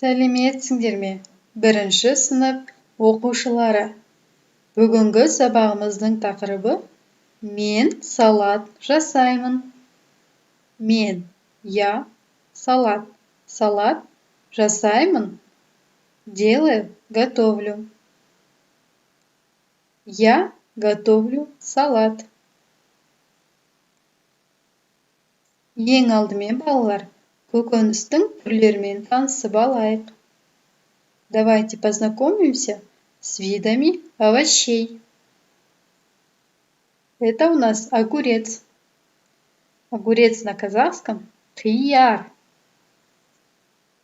Сәлеметсіңдер ме? Бірінші сынып оқушылары. Бүгінгі сабағымыздың тақырыбы «Мен салат жасаймын». Мен, я, салат. Салат жасаймын. Делаю, готовлю. Я готовлю салат. Ең алдымен балалар, көкөністің түрлерімен танысып алайық. Давайте познакомимся с видами овощей. Это у нас огурец. Огурец на казахском – қияр.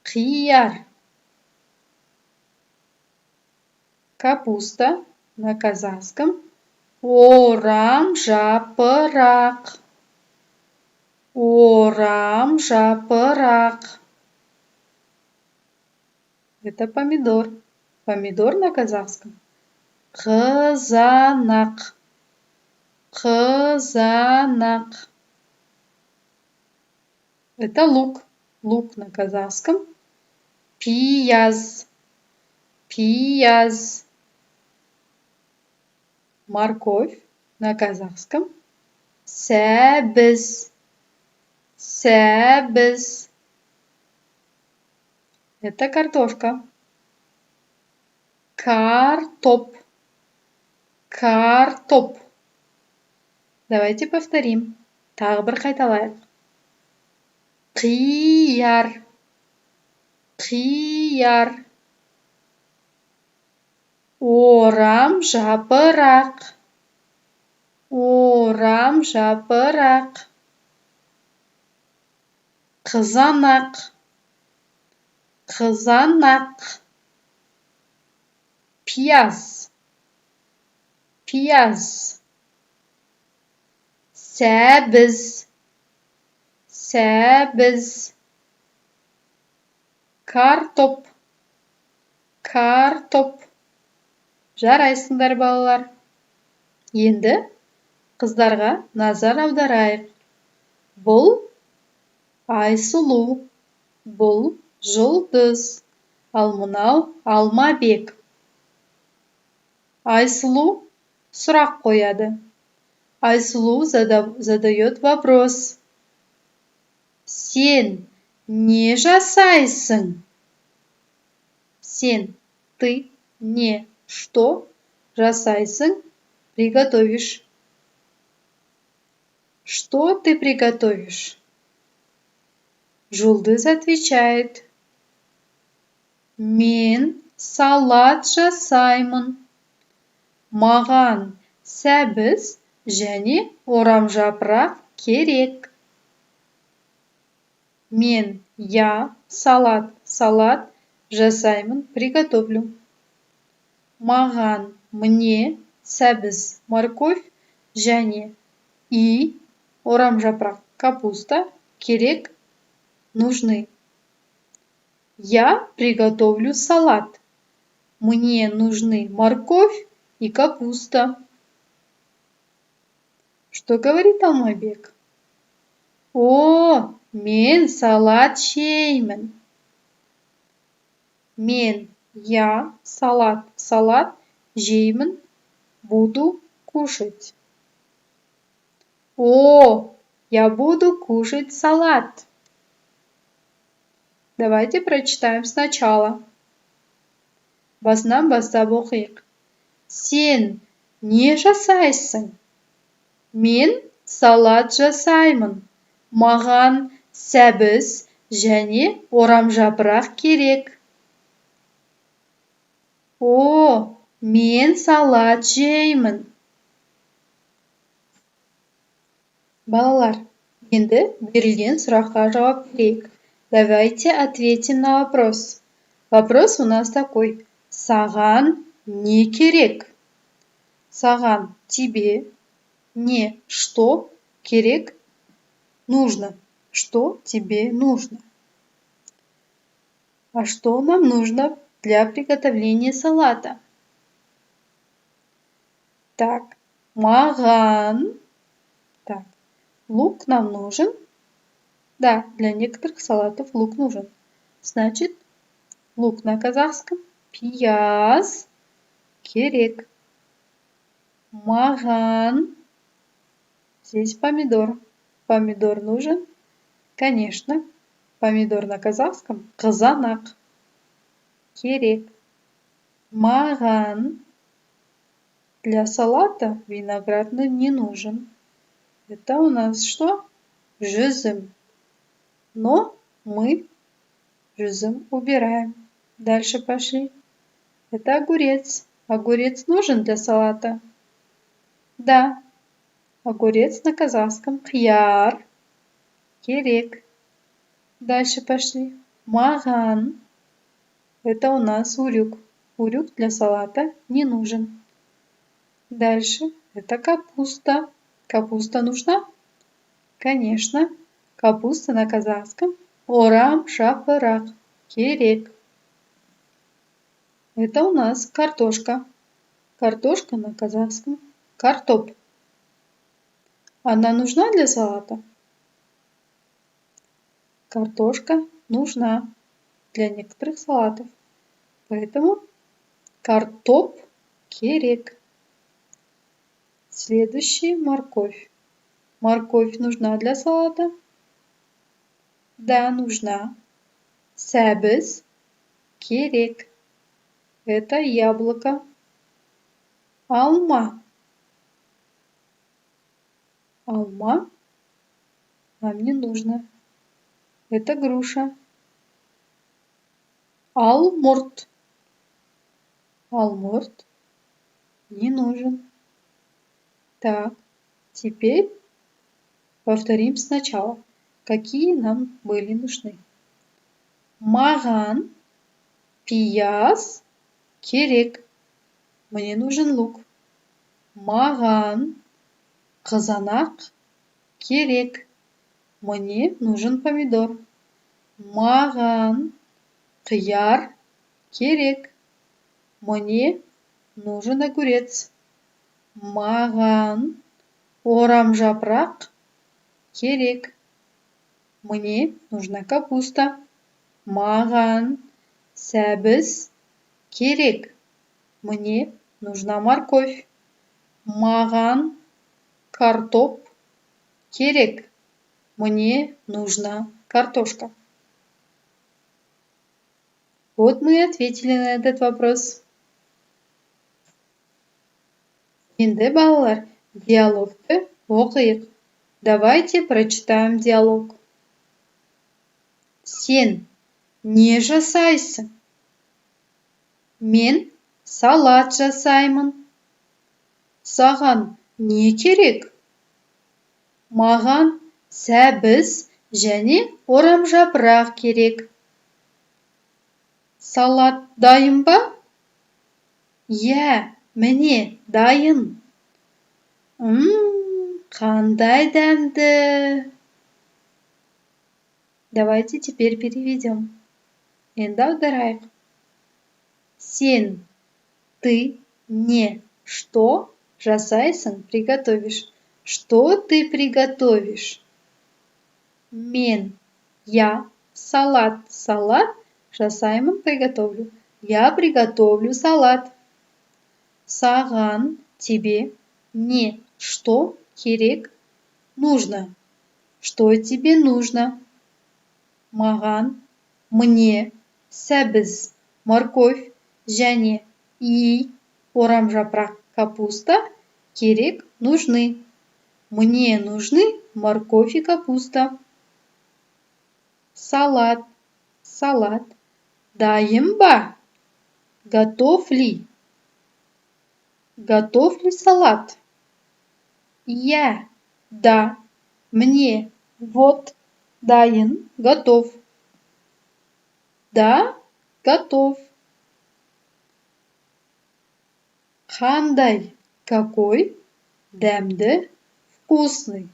Қияр. Капуста на казахском – орамжапырақ. Орамжапырақ. Это помидор. Помидор на казахском – қызанақ. Қызанақ. Это лук. Лук на казахском – пияз. Пияз. Морковь на казахском – сәбіз. Сәбіз. Это картошка. Картоп. Картоп. Давайте повторим. Тағы бір қайталайық. Қияр. Қияр. Орамжапырақ. Орамжапырақ. Қызанақ. Қызанақ. Пияз. Пияз. Сәбіз. Сәбіз. Картоп. Картоп. Жарайсыңдар балалар. Енді қыздарға назар аударайық. Бұл Айсұлу. Бұл Жұлдыз. Ал мынау Алмабек. Айсұлу сұрақ қояды. Айсұлу задает вопрос. Сен не жасайсың? Сен, ты, не, что жасайсың? Приготовишь. Что ты приготовишь? Жұлдыз отвечает. Мен салат жасаймын. Маған сәбіз және орамжапырақ керек. Мен, я, салат жасаймын, приготовлю. Маған, мне, сәбіз, морковь және и орамжапырақ, капуста керек, нужны. Я приготовлю салат. Мне нужны морковь и капуста. Что говорит Алмабек? О, мен салат жеймін. Мен, я, салат жеймін, буду кушать. О, я буду кушать салат. Давайте прочитаем сначала. Басынан бастап оқиық. Сен не жасайсың? Мен салат жасаймын. Маған сәбіз және орамжапырақ керек. О, мен салат жеймін. Балалар, енді берілген сұраққа жауап берейік. Давайте ответим на вопрос. Вопрос у нас такой. Саған не керек? Саған тебе, не что керек, нужно. Что тебе нужно? А что нам нужно для приготовления салата? Так, маған. Так, лук нам нужен. Да, для некоторых салатов лук нужен. Значит, Лук на казахском. Пияз. Керек. Маған. Здесь помидор. Помидор нужен? Конечно. Помидор на казахском. Қызанақ. Керек. Маған. Для салата виноград не нужен. Это у нас что? Жүзім. Но мы жүзім убираем. Дальше пошли. Это огурец. Огурец нужен для салата? Да. Огурец на казахском. Қияр. Керек. Дальше пошли. Маған. Это у нас урюк. Урюк для салата не нужен. Дальше. Это капуста. Капуста нужна? Конечно. Капуста на казахском. Орам шапырак. Керек. Это у нас картошка. Картошка на казахском. Картоп. Она нужна для салата? Картошка нужна для некоторых салатов. Поэтому картоп керек. Следующий морковь. Морковь нужна для салата? Да, нужна. Сәбіз керек. Это яблоко. Алма. Алма нам не нужно. Это груша. Алмурт. Алмурт не нужен. Так, теперь повторим сначала, какие нам были нужны. Маған, пияз, керек. Мне нужен лук. Маған, қызанақ, керек. Мне нужен помидор. Маған, қияр, керек. Мне нужен огурец. Маған, орамжапырақ, керек. Мне нужна капуста. Маған, сәбіз, керек. Мне нужна морковь. Маған, картоп, керек. Мне нужна картошка. Вот мы и ответили на этот вопрос. Енді балалар, диалогты оқиық. Давайте прочитаем диалог. Сен не жасайсың? Мен салат жасаймын. Саған не керек? Маған сәбіз және орамжапырақ керек. Салат дайын ба? Иә, міне, дайын. Қандай дәмді. Давайте теперь переведем. Енді аударайық. Сен, ты, не, что жасайсың, приготовишь. Что ты приготовишь? Мен, я, салат, жасаймын, приготовлю. Я приготовлю салат. Саған, тебе, не, что, керек, нужно. Что тебе нужно? Маған, мне, сәбіз, морковь, және и, орамжапырақ, капуста, керек, нужны. Мне нужны морковь и капуста. Салат. Дайын ба? Готов ли? Готов ли салат? Я. Да. Мне. Вот. Дайын. Готов. Да. Готов. Қандай? Какой? Дәмді. Вкусный.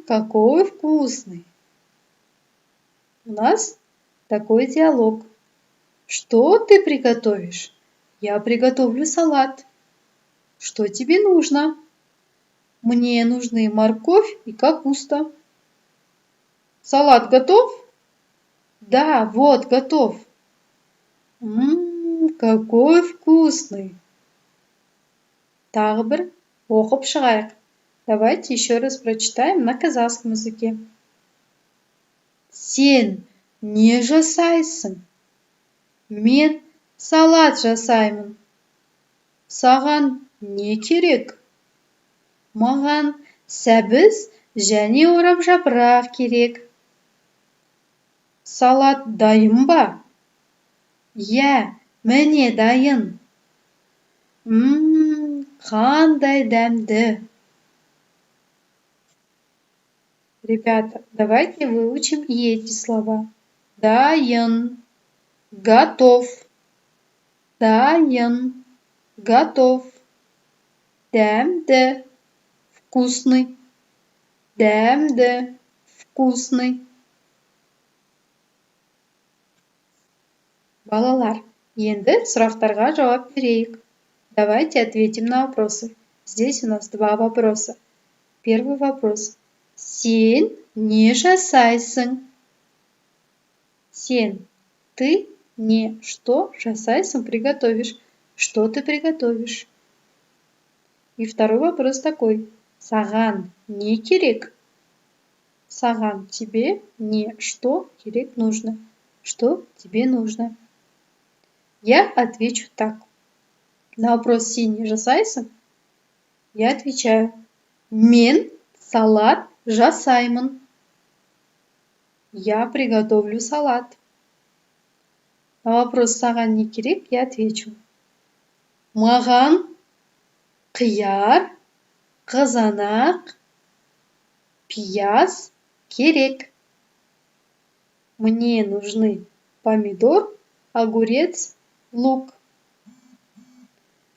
Какой вкусный. У нас такой диалог. Что ты приготовишь? Я приготовлю салат. Что тебе нужно? Мне нужны морковь и капуста. Салат готов? Да, вот, готов. Какой вкусный. Тағы бір оқып шығайық. Давайте еще раз прочитаем на казахском языке. Сен не жасайсың? Мен салат жасаймын. Саған не керек? Маған сәбіз және орап жапырақ керек. Салат дайын ба? Иә, міне дайын. Қандай дәмді. Ребята, давайте выучим и эти слова. Дайын, готов. Дайын, готов. Дәмді, вкусный. Дәмді, вкусный. Балалар, енді сұрақтарға жауап берейік. Давайте ответим на вопросы. Здесь у нас два вопроса. Первый вопрос. Сен не жасайсың? Сен, ты не что жасайсың приготовишь. Что ты приготовишь? И второй вопрос такой. Саған не керек? Саған, тебе не что керек нужно. Что тебе нужно? Я отвечу так. На вопрос сен не жасайсың? Я отвечаю. Мен салат жасаймын. Я приготовлю салат. На вопрос саған не керек? Я отвечу. Маған қияр, қызанақ, пияз керек. Мне нужны помидор, огурец, лук.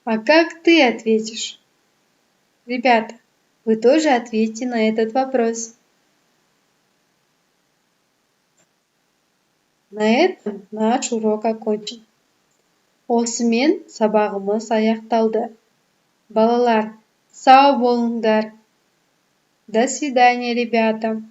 А как ты ответишь? Ребята, вы тоже ответьте на этот вопрос. На этом наш урок окончен. Осымен сабағымыз аяқталды. Балалар, сау болыңдар. До свидания, ребята.